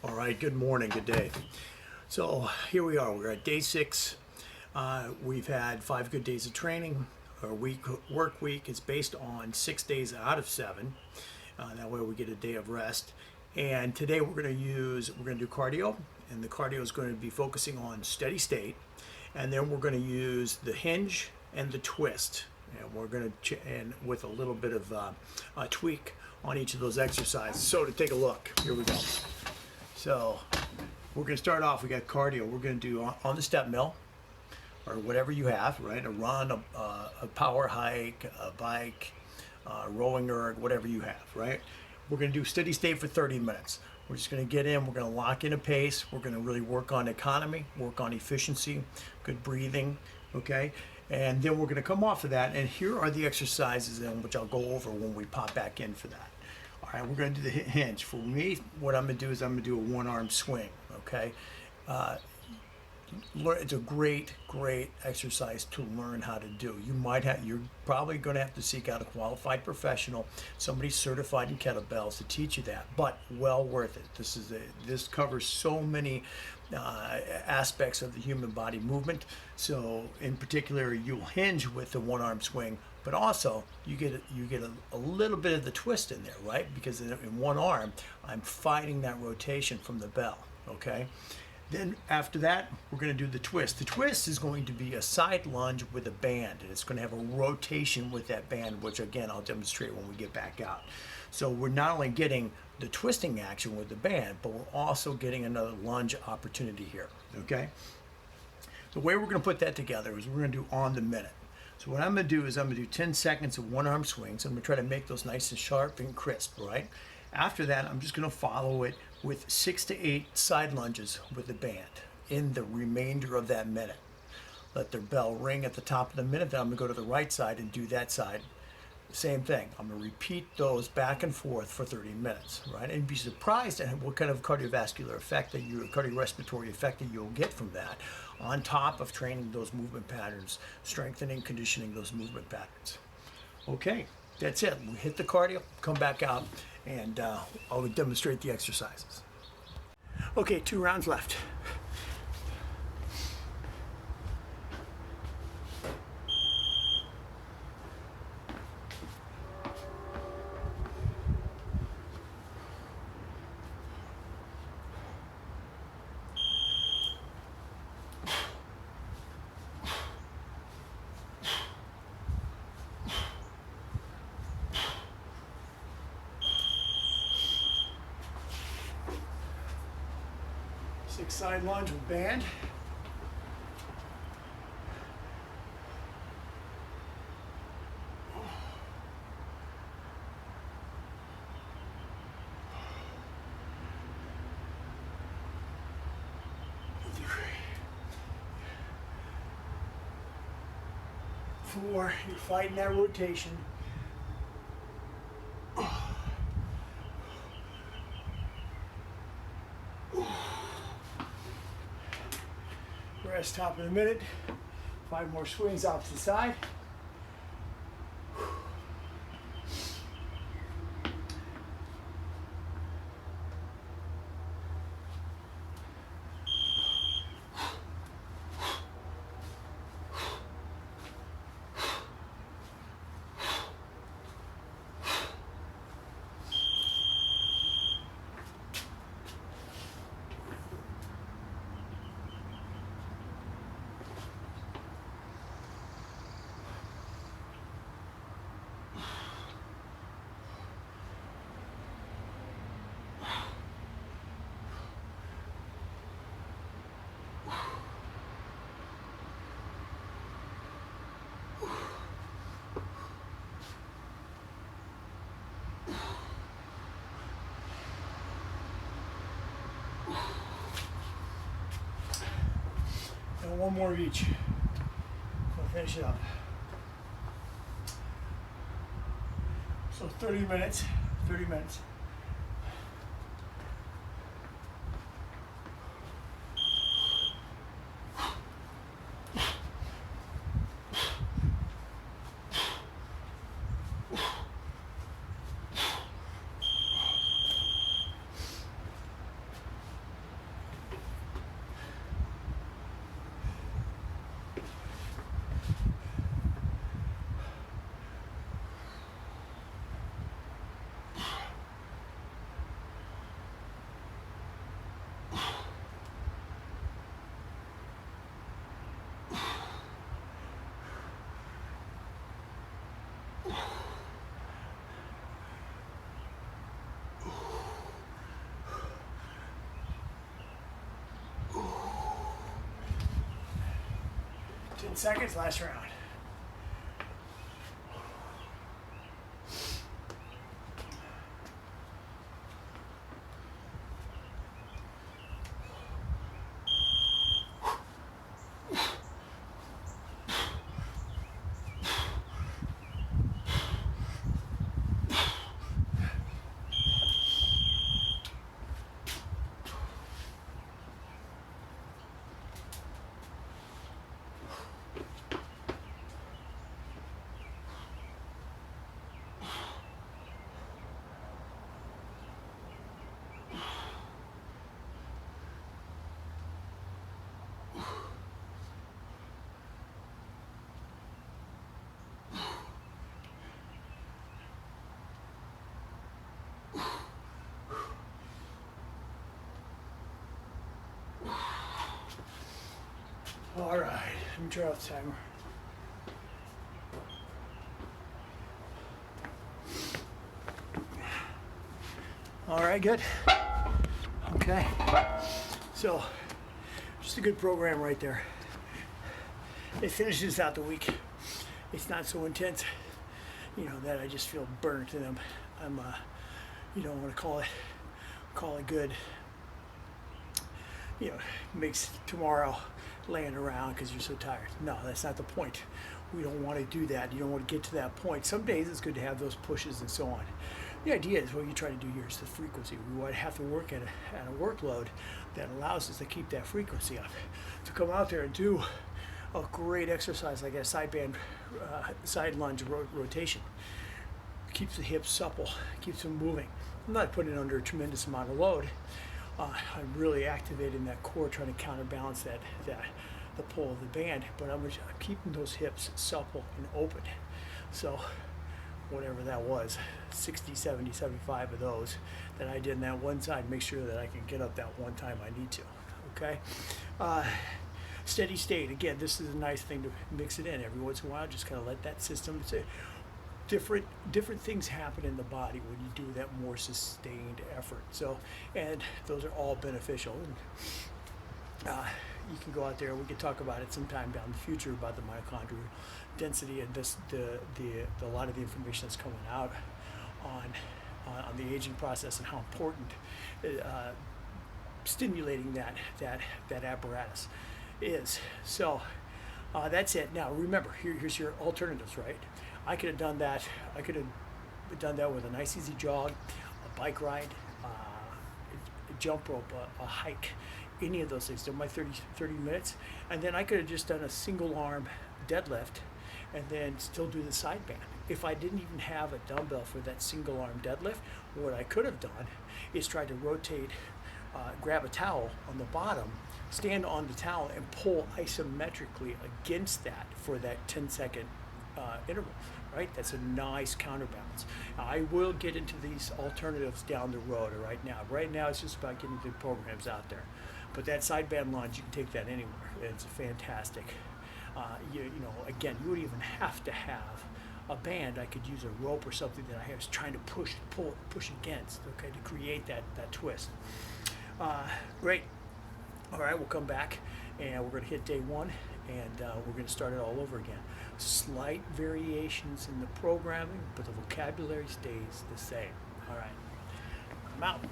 All right, good morning, good day. So here we are, we're at day 6. We've had 5 good days of training. Our work week is based on 6 days out of 7. That way we get a day of rest. And today we're going to do cardio, and the cardio is going to be focusing on steady state. And then we're going to use the hinge and the twist. And we're going to, and with a little bit of a tweak on each of those exercises. So to take a look, here we go. So we're going to start off, we got cardio. We're going to do on the step mill, or whatever you have, right? A run, a power hike, a bike, rowing erg, whatever you have, right? We're going to do steady state for 30 minutes. We're just going to get in, we're going to lock in a pace. We're going to really work on economy, work on efficiency, good breathing, okay? And then we're going to come off of that, and here are the exercises in which I'll go over when we pop back in for that. All right, we're going to do the hinge. For me, what I'm going to do is I'm going to do a one-arm swing, okay? It's a great exercise to learn how to do. You're probably going to have to seek out a qualified professional, somebody certified in kettlebells to teach you that, but well worth it. This covers so many aspects of the human body movement. So in particular, you'll hinge with the one-arm swing, but also you get a little bit of the twist in there, right? Because in one arm, I'm fighting that rotation from the bell, okay? Then after that, we're going to do the twist. The twist is going to be a side lunge with a band, and it's going to have a rotation with that band, which again, I'll demonstrate when we get back out. So we're not only getting the twisting action with the band, but we're also getting another lunge opportunity here, okay? The way we're going to put that together is we're going to do on the minute. So what I'm going to do is I'm going to do 10 seconds of one-arm swings. I'm going to try to make those nice and sharp and crisp, right? After that, I'm just going to follow it with 6 to 8 side lunges with the band in the remainder of that minute. Let the bell ring at the top of the minute, then I'm going to go to the right side and do that side. Same thing. I'm going to repeat those back and forth for 30 minutes, right? And be surprised at what kind of cardiovascular effect cardiorespiratory effect that you'll get from that, on top of training those movement patterns, strengthening, conditioning those movement patterns. Okay, that's it. We hit the cardio, come back out, and I'll demonstrate the exercises. Okay, 2 rounds left. Side lunge with band. Four, you're fighting that rotation. Rest top of the minute. 5 more swings off to the side. And 1 more of each. So finish it up. So 30 minutes. 10 seconds, last round. All right, let me turn off the timer. All right, good. Okay, so just a good program right there. It finishes out the week. It's not so intense, that I just feel burnt and I'm you don't want to call it good. Makes tomorrow laying around because you're so tired. No, that's not the point. We don't want to do that. You don't want to get to that point. Some days it's good to have those pushes and so on. The idea is what you try to do here is the frequency. We want to have to work at a workload that allows us to keep that frequency up. To come out there and do a great exercise like a side lunge rotation. Keeps the hips supple, keeps them moving. I'm not putting it under a tremendous amount of load. I'm really activating that core, trying to counterbalance the pull of the band, but I'm keeping those hips supple and open. So whatever that was, 60, 70, 75 of those that I did in that one side, make sure that I can get up that one time I need to, okay? Steady state, again, this is a nice thing to mix it in every once in a while, just kind of let that system, different things happen in the body when you do that more sustained effort. So, and those are all beneficial. And, you can go out there. We could talk about it sometime down the future about the mitochondrial density and the lot of the information that's coming out on the aging process and how important stimulating that apparatus is. So that's it. Now remember, here's your alternatives, right? I could have done that. I could have done that with a nice easy jog, a bike ride, a jump rope, a hike, any of those things. Did my 30 minutes, and then I could have just done a single arm deadlift, and then still do the side band. If I didn't even have a dumbbell for that single arm deadlift, what I could have done is try to rotate, grab a towel on the bottom, stand on the towel, and pull isometrically against that for that 10-second interval, right? That's a nice counterbalance. Now, I will get into these alternatives down the road. Right now it's just about getting the programs out there. But that side band lunge, you can take that anywhere. It's fantastic. Again, you wouldn't even have to have a band. I could use a rope or something that I was trying to push against, okay, to create that twist. Great. All right, we'll come back and we're going to hit day one, and we're going to start it all over again. Slight variations in the programming, but the vocabulary stays the same. All right, I'm out.